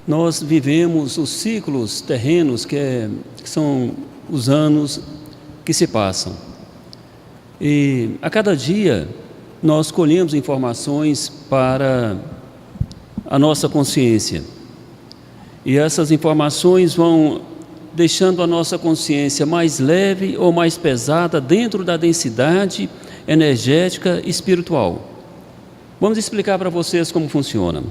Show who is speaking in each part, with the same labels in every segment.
Speaker 1: nós vivemos os ciclos terrenos que são os anos que se passam. E a cada dia nós colhemos informações para a nossa consciência. E essas informações vão deixando a nossa consciência mais leve ou mais pesada dentro da densidade energética e espiritual. Vamos explicar para vocês como funciona.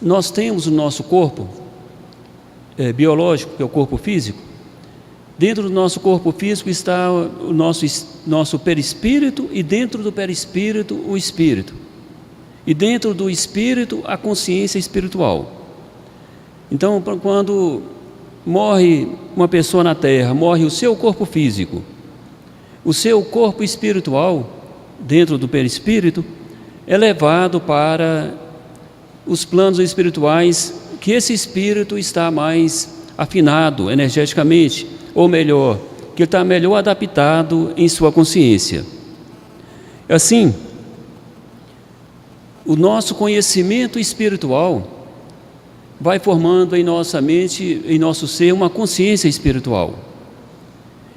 Speaker 1: Nós temos o nosso corpo biológico, que é o corpo físico. Dentro do nosso corpo físico está o nosso perispírito, e dentro do perispírito o espírito. E dentro do espírito a consciência espiritual. Então, quando morre uma pessoa na Terra, morre o seu corpo físico, o seu corpo espiritual, dentro do perispírito, é levado para os planos espirituais, que esse espírito está mais afinado energeticamente, ou melhor, que está melhor adaptado em sua consciência. Assim, o nosso conhecimento espiritual vai formando em nossa mente, em nosso ser, uma consciência espiritual.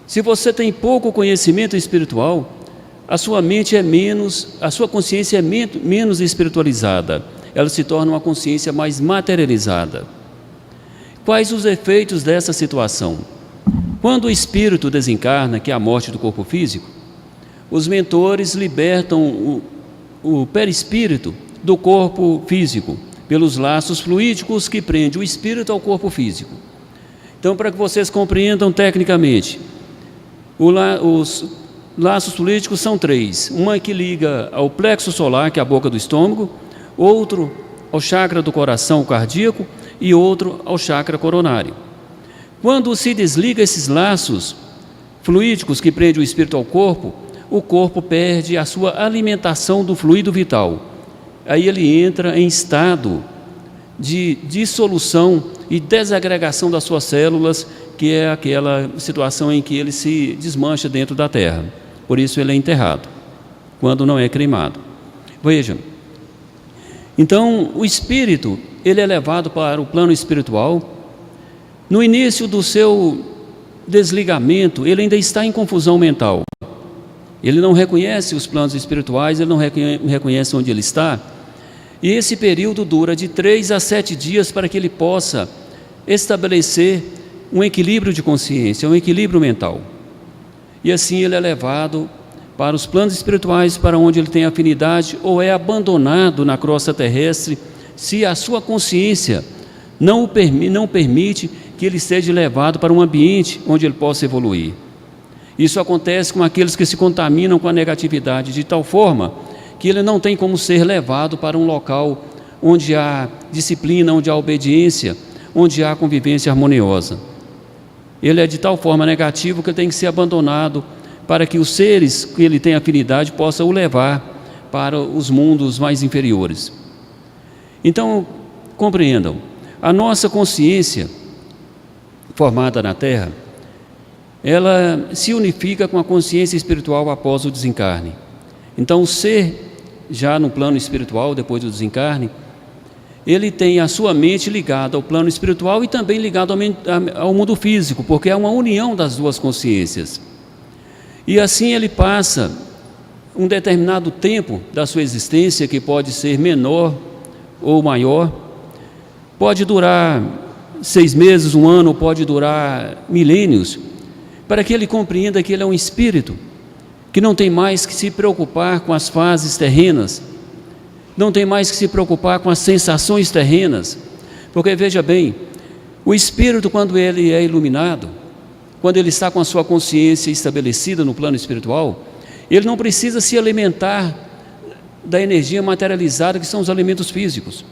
Speaker 1: Se você tem pouco conhecimento espiritual, a sua mente a sua consciência é menos espiritualizada, ela se torna uma consciência mais materializada. Quais os efeitos dessa situação? Quando o espírito desencarna, que é a morte do corpo físico, os mentores libertam o perispírito do corpo físico, pelos laços fluídicos que prendem o espírito ao corpo físico. Então, para que vocês compreendam tecnicamente, os laços fluídicos são três: uma que liga ao plexo solar, que é a boca do estômago, outro ao chakra do coração, o cardíaco, e outro ao chakra coronário. Quando se desliga esses laços fluídicos que prendem o espírito ao corpo, o corpo perde a sua alimentação do fluido vital. Aí ele entra em estado de dissolução e desagregação das suas células, que é aquela situação em que ele se desmancha dentro da terra. Por isso ele é enterrado, quando não é cremado. Vejam, então o espírito, ele é levado para o plano espiritual. No início do seu desligamento, ele ainda está em confusão mental. Ele não reconhece os planos espirituais, ele não reconhece onde ele está. E esse período dura de 3 a 7 dias para que ele possa estabelecer um equilíbrio de consciência, um equilíbrio mental. E assim ele é levado para os planos espirituais, para onde ele tem afinidade, ou é abandonado na crosta terrestre, se a sua consciência não permite que ele seja levado para um ambiente onde ele possa evoluir. Isso acontece com aqueles que se contaminam com a negatividade, de tal forma que ele não tem como ser levado para um local onde há disciplina, onde há obediência, onde há convivência harmoniosa. Ele é de tal forma negativo que ele tem que ser abandonado para que os seres que ele tem afinidade possam o levar para os mundos mais inferiores. Então, compreendam, a nossa consciência formada na Terra, ela se unifica com a consciência espiritual após o desencarne. Então, o ser, já no plano espiritual, depois do desencarne, ele tem a sua mente ligada ao plano espiritual e também ligada ao mundo físico, porque é uma união das duas consciências. E assim ele passa um determinado tempo da sua existência, que pode ser menor ou maior, pode durar 6 meses, 1 ano, pode durar milênios, para que ele compreenda que ele é um espírito, que não tem mais que se preocupar com as fases terrenas, não tem mais que se preocupar com as sensações terrenas, porque veja bem, o espírito, quando ele é iluminado, quando ele está com a sua consciência estabelecida no plano espiritual, ele não precisa se alimentar da energia materializada, que são os alimentos físicos.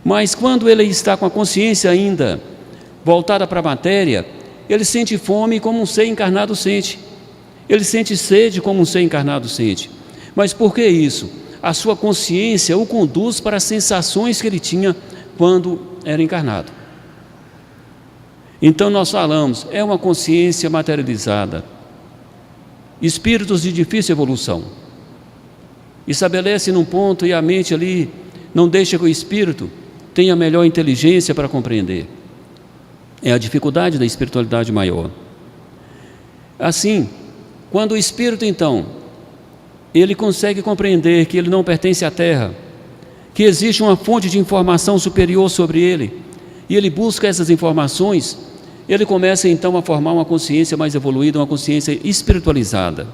Speaker 1: Mas quando ele está com a consciência ainda voltada para a matéria, ele sente fome como um ser encarnado sente, ele sente sede como um ser encarnado sente. Mas por que isso? A sua consciência o conduz para as sensações que ele tinha quando era encarnado. Então nós falamos, é uma consciência materializada, espíritos de difícil evolução, estabelece num ponto e a mente ali não deixa que o espírito tem a melhor inteligência para compreender. É a dificuldade da espiritualidade maior. Assim, quando o espírito, então, ele consegue compreender que ele não pertence à Terra, que existe uma fonte de informação superior sobre ele, e ele busca essas informações, ele começa então a formar uma consciência mais evoluída, uma consciência espiritualizada.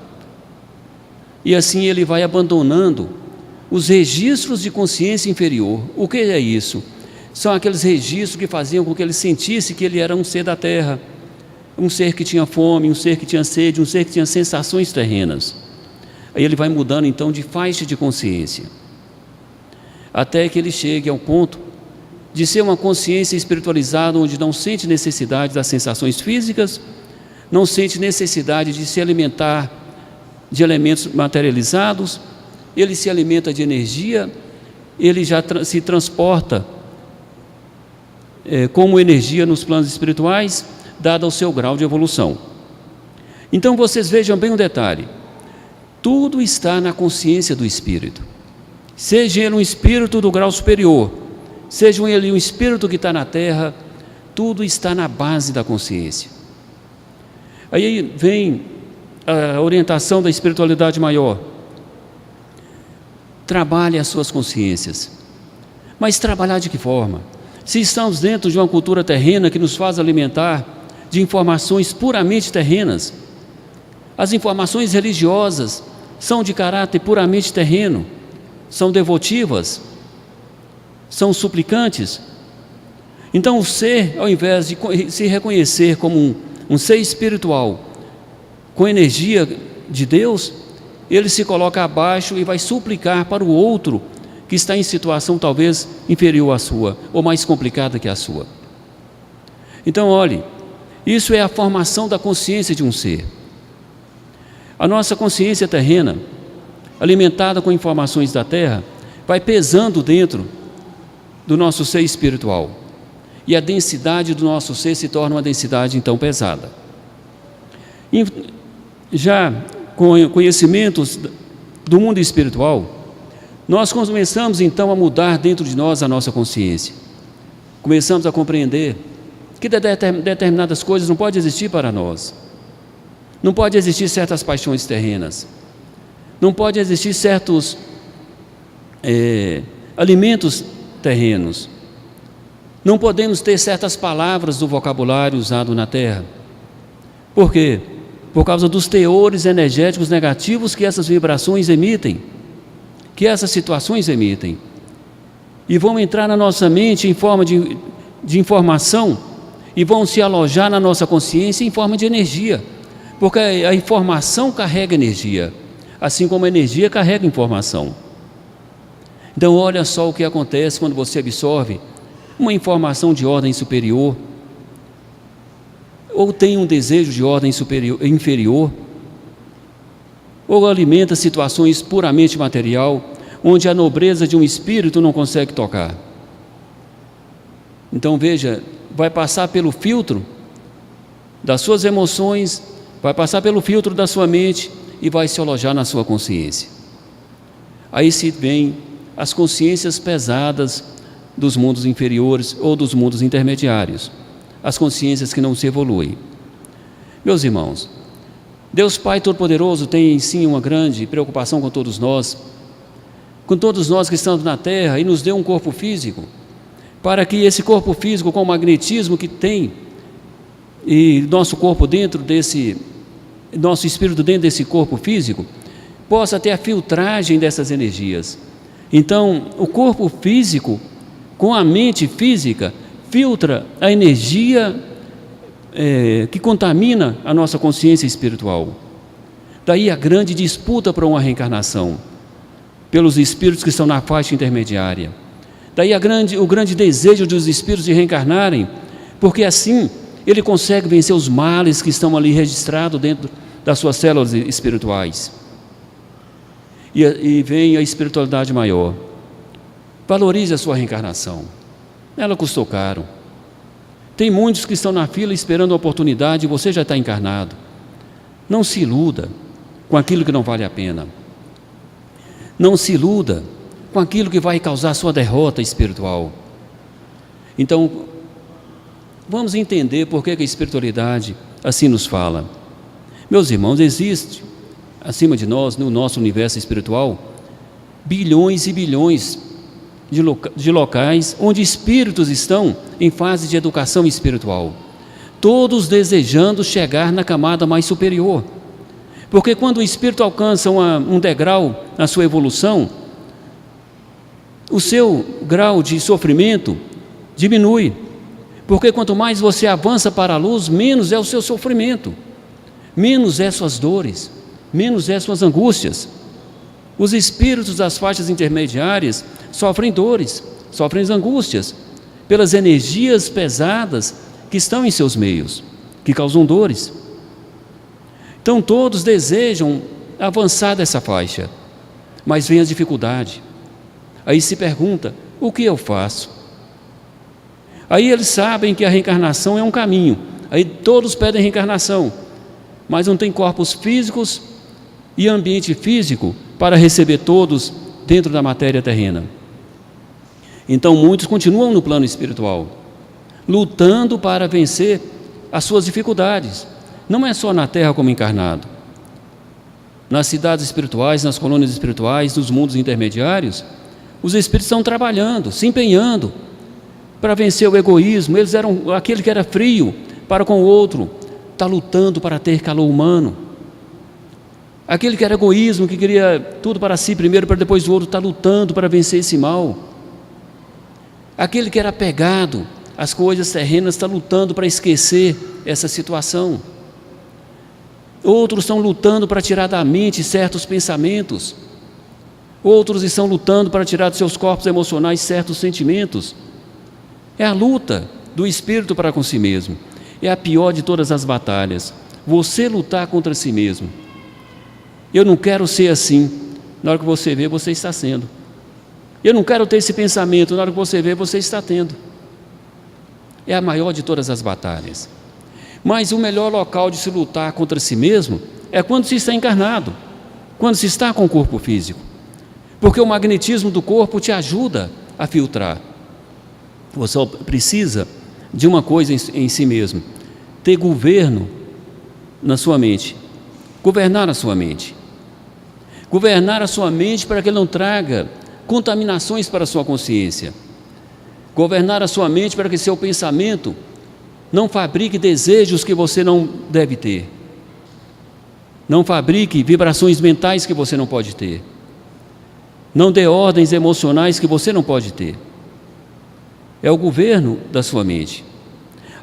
Speaker 1: E assim ele vai abandonando os registros de consciência inferior. O que é isso? São aqueles registros que faziam com que ele sentisse que ele era um ser da terra, um ser que tinha fome, um ser que tinha sede, um ser que tinha sensações terrenas. Aí ele vai mudando então de faixa de consciência, até que ele chegue ao ponto de ser uma consciência espiritualizada, onde não sente necessidade das sensações físicas, não sente necessidade de se alimentar de elementos materializados, ele se alimenta de energia, ele já se transporta como energia nos planos espirituais, dado o seu grau de evolução. Então vocês vejam bem um detalhe: tudo está na consciência do espírito, seja ele um espírito do grau superior, seja ele um espírito que está na terra, tudo está na base da consciência. Aí vem a orientação da espiritualidade maior: trabalhe as suas consciências. Mas trabalhar de que forma? Se estamos dentro de uma cultura terrena que nos faz alimentar de informações puramente terrenas, as informações religiosas são de caráter puramente terreno, são devotivas, são suplicantes. Então o ser, ao invés de se reconhecer como um ser espiritual com energia de Deus, ele se coloca abaixo e vai suplicar para o outro que está em situação talvez inferior à sua, ou mais complicada que a sua. Então olhe, isso é a formação da consciência de um ser. A nossa consciência terrena, alimentada com informações da terra, vai pesando dentro do nosso ser espiritual, e a densidade do nosso ser se torna uma densidade então pesada. E já com conhecimentos do mundo espiritual, nós começamos então a mudar dentro de nós a nossa consciência. Começamos a compreender que determinadas coisas não podem existir para nós. Não pode existir certas paixões terrenas. Não pode existir certos alimentos terrenos. Não podemos ter certas palavras do vocabulário usado na terra. Por quê? Por causa dos teores energéticos negativos que essas vibrações emitem, que essas situações emitem, e vão entrar na nossa mente em forma de informação, e vão se alojar na nossa consciência em forma de energia, porque a informação carrega energia, assim como a energia carrega informação. Então olha só o que acontece quando você absorve uma informação de ordem superior, ou tem um desejo de ordem inferior, ou alimenta situações puramente material, onde a nobreza de um espírito não consegue tocar. Então veja, vai passar pelo filtro das suas emoções, vai passar pelo filtro da sua mente e vai se alojar na sua consciência. Aí se vem as consciências pesadas dos mundos inferiores ou dos mundos intermediários, as consciências que não se evoluem. Meus irmãos, Deus Pai Todo-Poderoso tem sim uma grande preocupação com todos nós que estamos na terra, e nos deu um corpo físico, para que esse corpo físico, com o magnetismo que tem, e nosso corpo dentro desse, nosso espírito dentro desse corpo físico, possa ter a filtragem dessas energias. Então, o corpo físico, com a mente física, filtra a energia que contamina a nossa consciência espiritual. Daí a grande disputa para uma reencarnação, pelos espíritos que estão na faixa intermediária. Daí o grande desejo dos espíritos de reencarnarem, porque assim ele consegue vencer os males que estão ali registrados dentro das suas células espirituais. E vem a espiritualidade maior. Valorize a sua reencarnação. Ela custou caro. Tem muitos que estão na fila esperando a oportunidade e você já está encarnado. Não se iluda com aquilo que não vale a pena. Não se iluda com aquilo que vai causar sua derrota espiritual. Então, vamos entender por que a espiritualidade assim nos fala. Meus irmãos, existe acima de nós, no nosso universo espiritual, bilhões e bilhões de locais onde espíritos estão em fase de educação espiritual, todos desejando chegar na camada mais superior. Porque quando o espírito alcança um degrau na sua evolução, o seu grau de sofrimento diminui. Porque quanto mais você avança para a luz, menos é o seu sofrimento, menos é suas dores, menos é suas angústias. Os espíritos das faixas intermediárias sofrem dores, sofrem angústias, pelas energias pesadas que estão em seus meios, que causam dores. Então todos desejam avançar dessa faixa, mas vem a dificuldade. Aí se pergunta, o que eu faço? Aí eles sabem que a reencarnação é um caminho, aí todos pedem reencarnação, mas não tem corpos físicos e ambiente físico para receber todos dentro da matéria terrena. Então muitos continuam no plano espiritual, lutando para vencer as suas dificuldades. Não é só na terra como encarnado. Nas cidades espirituais, nas colônias espirituais, nos mundos intermediários, os espíritos estão trabalhando, se empenhando para vencer o egoísmo. Eles eram aquele que era frio para com o outro, está lutando para ter calor humano. Aquele que era egoísmo, que queria tudo para si primeiro, para depois o outro, está lutando para vencer esse mal. Aquele que era apegado às coisas terrenas está lutando para esquecer essa situação. Outros estão lutando para tirar da mente certos pensamentos. Outros estão lutando para tirar dos seus corpos emocionais certos sentimentos. É a luta do espírito para com si mesmo. É a pior de todas as batalhas. Você lutar contra si mesmo. Eu não quero ser assim. Na hora que você vê, você está sendo. Eu não quero ter esse pensamento. Na hora que você vê, você está tendo. É a maior de todas as batalhas. Mas o melhor local de se lutar contra si mesmo é quando se está encarnado, quando se está com o corpo físico. Porque o magnetismo do corpo te ajuda a filtrar. Você precisa de uma coisa em si mesmo: ter governo na sua mente, governar a sua mente. Governar a sua mente para que ele não traga contaminações para a sua consciência. Governar a sua mente para que seu pensamento não fabrique desejos que você não deve ter. Não fabrique vibrações mentais que você não pode ter. Não dê ordens emocionais que você não pode ter. É o governo da sua mente.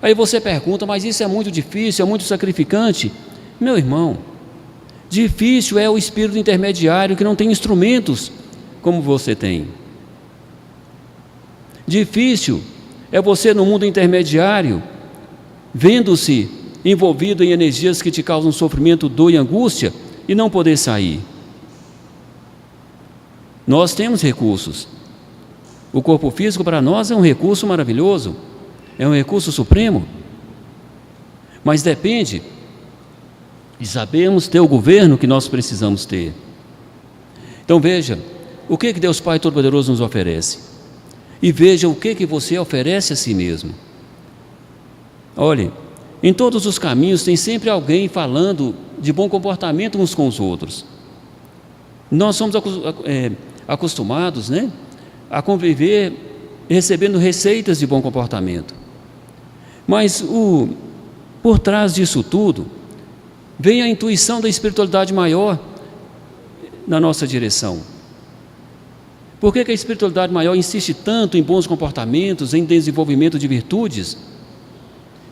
Speaker 1: Aí você pergunta, mas isso é muito difícil, é muito sacrificante? Meu irmão, difícil é o espírito intermediário que não tem instrumentos como você tem. Difícil é você no mundo intermediário, vendo-se envolvido em energias que te causam sofrimento, dor e angústia, e não poder sair. Nós temos recursos. O corpo físico para nós é um recurso maravilhoso, é um recurso supremo, mas depende de sabermos ter o governo que nós precisamos ter. Então veja, o que Deus Pai Todo-Poderoso nos oferece, e veja o que você oferece a si mesmo. Olhe, em todos os caminhos tem sempre alguém falando de bom comportamento uns com os outros. Nós somos acostumados, a conviver recebendo receitas de bom comportamento. Mas por trás disso tudo, vem a intuição da espiritualidade maior na nossa direção. Por que a espiritualidade maior insiste tanto em bons comportamentos, em desenvolvimento de virtudes,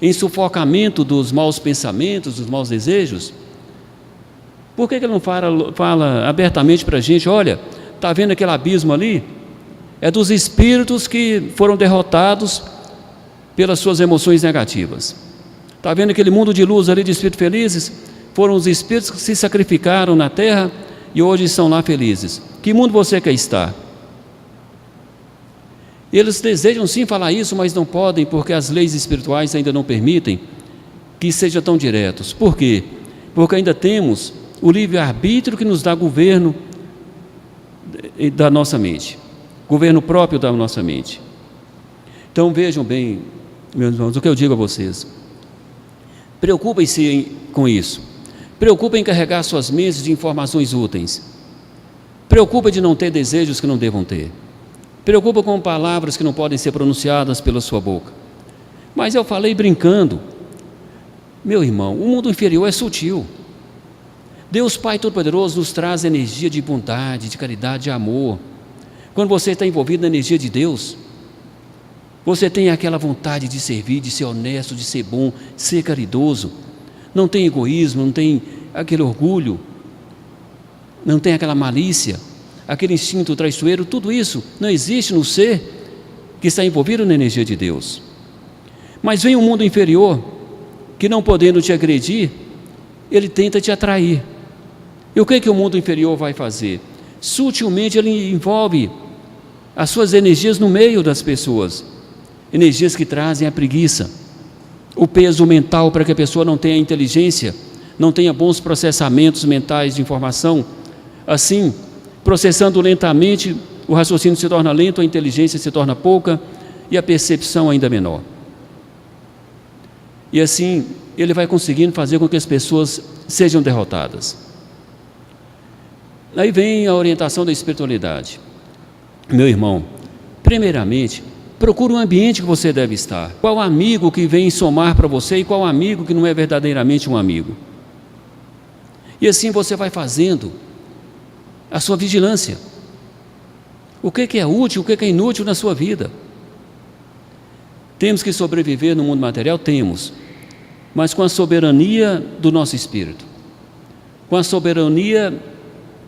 Speaker 1: em sufocamento dos maus pensamentos, dos maus desejos? Por que ele não fala abertamente para a gente, olha, está vendo aquele abismo ali? É dos espíritos que foram derrotados pelas suas emoções negativas. Está vendo aquele mundo de luz ali de espíritos felizes? Foram os espíritos que se sacrificaram na terra e hoje estão lá felizes. Que mundo você quer estar? Eles desejam sim falar isso, mas não podem, porque as leis espirituais ainda não permitem que sejam tão diretos. Por quê? Porque ainda temos o livre-arbítrio que nos dá governo da nossa mente, governo próprio da nossa mente. Então vejam bem, meus irmãos, o que eu digo a vocês. Preocupem-se com isso. Preocupem em carregar suas mentes de informações úteis. Preocupa de não ter desejos que não devam ter. Preocupa com palavras que não podem ser pronunciadas pela sua boca. Mas eu falei brincando. Meu irmão, o mundo inferior é sutil. Deus Pai Todo-Poderoso nos traz energia de bondade, de caridade, de amor. Quando você está envolvido na energia de Deus, você tem aquela vontade de servir, de ser honesto, de ser bom, ser caridoso. Não tem egoísmo, não tem aquele orgulho, não tem aquela malícia, aquele instinto traiçoeiro. Tudo isso não existe no ser que está envolvido na energia de Deus. Mas vem um mundo inferior que, não podendo te agredir, ele tenta te atrair. E o que o mundo inferior vai fazer? Sutilmente ele envolve as suas energias no meio das pessoas, energias que trazem a preguiça, o peso mental para que a pessoa não tenha inteligência, não tenha bons processamentos mentais de informação. Assim, processando lentamente, o raciocínio se torna lento, a inteligência se torna pouca e a percepção ainda menor. E assim, ele vai conseguindo fazer com que as pessoas sejam derrotadas. Aí vem a orientação da espiritualidade. Meu irmão, primeiramente, procure um ambiente que você deve estar. Qual amigo que vem somar para você e qual amigo que não é verdadeiramente um amigo. E assim você vai fazendo a sua vigilância. O que é útil, o que é inútil na sua vida. Temos que sobreviver no mundo material? Temos. Mas com a soberania do nosso espírito. Com a soberania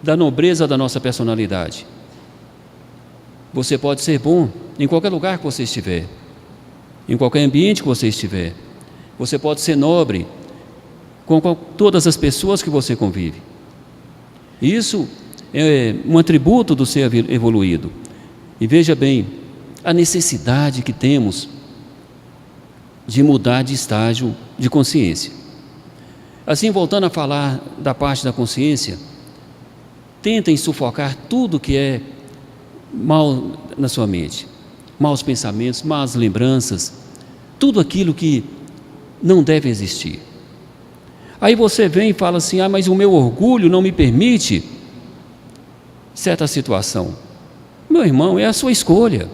Speaker 1: da nobreza da nossa personalidade. Você pode ser bom em qualquer lugar que você estiver, em qualquer ambiente que você estiver. Você pode ser nobre com todas as pessoas que você convive. Isso é um atributo do ser evoluído. E veja bem, a necessidade que temos de mudar de estágio de consciência. Assim, voltando a falar da parte da consciência, tentem sufocar tudo que é mal na sua mente, maus pensamentos, más lembranças, tudo aquilo que não deve existir. Aí você vem e fala assim: mas o meu orgulho não me permite certa situação. Meu irmão, é a sua escolha.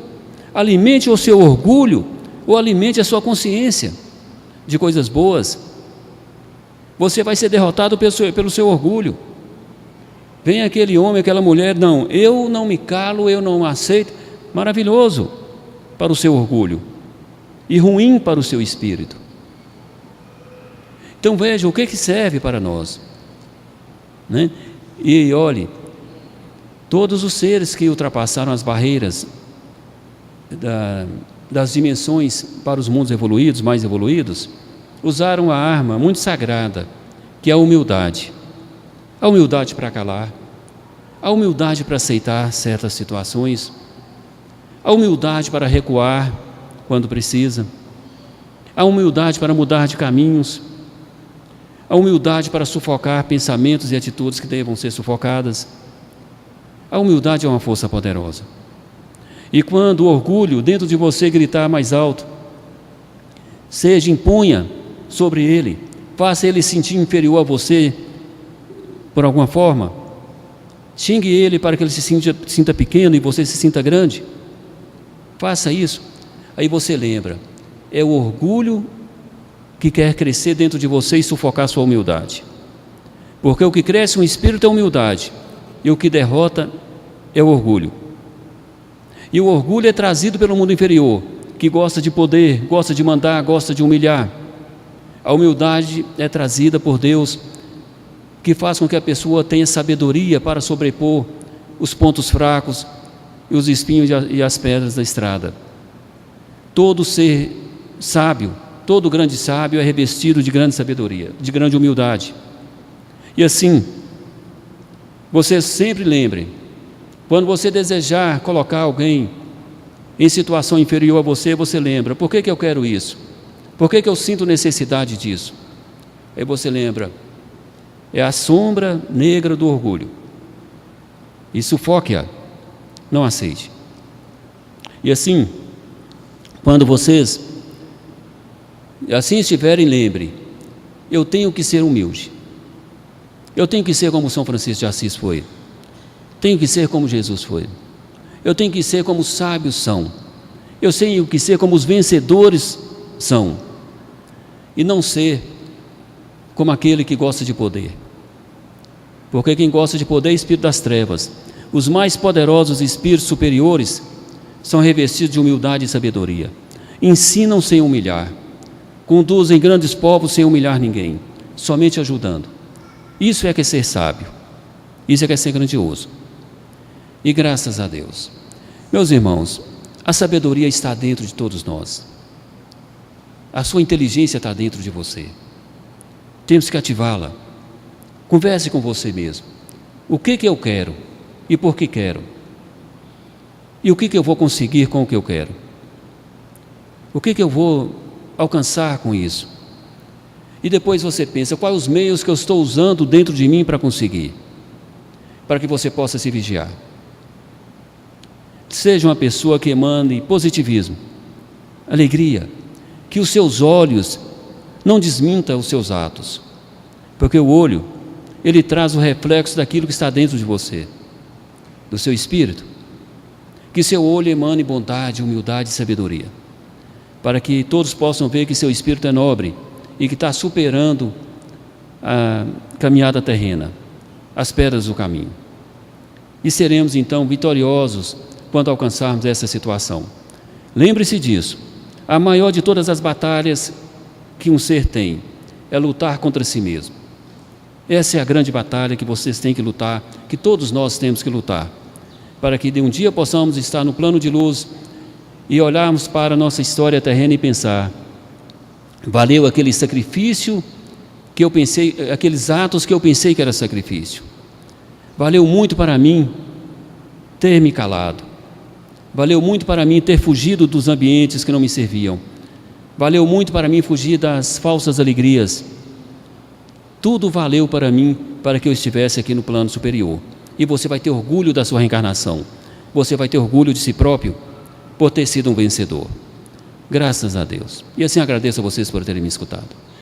Speaker 1: Alimente o seu orgulho ou alimente a sua consciência de coisas boas. Você vai ser derrotado pelo seu orgulho. Vem aquele homem, aquela mulher: não, eu não me calo, eu não aceito. Maravilhoso para o seu orgulho e ruim para o seu espírito. Então veja o que serve para nós, né? E olhe, todos os seres que ultrapassaram as barreiras das dimensões para os mundos evoluídos, mais evoluídos, usaram a arma muito sagrada, que é a humildade. A humildade para calar, a humildade para aceitar certas situações, a humildade para recuar quando precisa, a humildade para mudar de caminhos, a humildade para sufocar pensamentos e atitudes que devam ser sufocadas. A humildade é uma força poderosa. E quando o orgulho dentro de você gritar mais alto, imponha sobre ele, faça ele sentir inferior a você por alguma forma, xingue ele para que ele se sinta pequeno e você se sinta grande. Faça isso. Aí você lembra, é o orgulho que quer crescer dentro de você e sufocar a sua humildade. Porque o que cresce no espírito é a humildade, e o que derrota é o orgulho. E o orgulho é trazido pelo mundo inferior, que gosta de poder, gosta de mandar, gosta de humilhar. A humildade é trazida por Deus, que faz com que a pessoa tenha sabedoria para sobrepor os pontos fracos e os espinhos e as pedras da estrada. Todo ser sábio, todo grande sábio é revestido de grande sabedoria, de grande humildade. E assim, você sempre lembre, quando você desejar colocar alguém em situação inferior a você, você lembra: por que eu quero isso? Por que eu sinto necessidade disso? Aí você lembra: é a sombra negra do orgulho. E sufoque-a, não aceite. E assim, Quando vocês assim estiverem, lembre, eu tenho que ser humilde. Eu tenho que ser como São Francisco de Assis foi. Tenho que ser como Jesus foi. Eu tenho que ser como os sábios são. Eu tenho que ser como os vencedores são. E não ser como aquele que gosta de poder. Porque quem gosta de poder é espírito das trevas. Os mais poderosos espíritos superiores são revestidos de humildade e sabedoria. Ensinam sem humilhar. Conduzem grandes povos sem humilhar ninguém, somente ajudando. Isso é que é ser sábio. Isso é que é ser grandioso. E graças a Deus. Meus irmãos, a sabedoria está dentro de todos nós. A sua inteligência está dentro de você. Temos que ativá-la. Converse com você mesmo. O que eu quero e por que quero? E o que eu vou conseguir com o que eu quero? O que eu vou alcançar com isso? E depois você pensa, quais os meios que eu estou usando dentro de mim para conseguir? Para que você possa se vigiar. Seja uma pessoa que emane positivismo, alegria, que os seus olhos não desmintam os seus atos, porque o olho, ele traz o reflexo daquilo que está dentro de você, do seu espírito. Que seu olho emane bondade, humildade e sabedoria, para que todos possam ver que seu espírito é nobre e que está superando a caminhada terrena, as pedras do caminho. E seremos então vitoriosos quando alcançarmos essa situação. Lembre-se disso, a maior de todas as batalhas que um ser tem é lutar contra si mesmo. Essa é a grande batalha que vocês têm que lutar, que todos nós temos que lutar, para que de um dia possamos estar no plano de luz e olharmos para a nossa história terrena e pensar: valeu aquele sacrifício que eu pensei, aqueles atos que eu pensei que era sacrifício. Valeu muito para mim ter me calado. Valeu muito para mim ter fugido dos ambientes que não me serviam. Valeu muito para mim fugir das falsas alegrias. Tudo valeu para mim para que eu estivesse aqui no plano superior. E você vai ter orgulho da sua reencarnação. Você vai ter orgulho de si próprio por ter sido um vencedor. Graças a Deus. E assim agradeço a vocês por terem me escutado.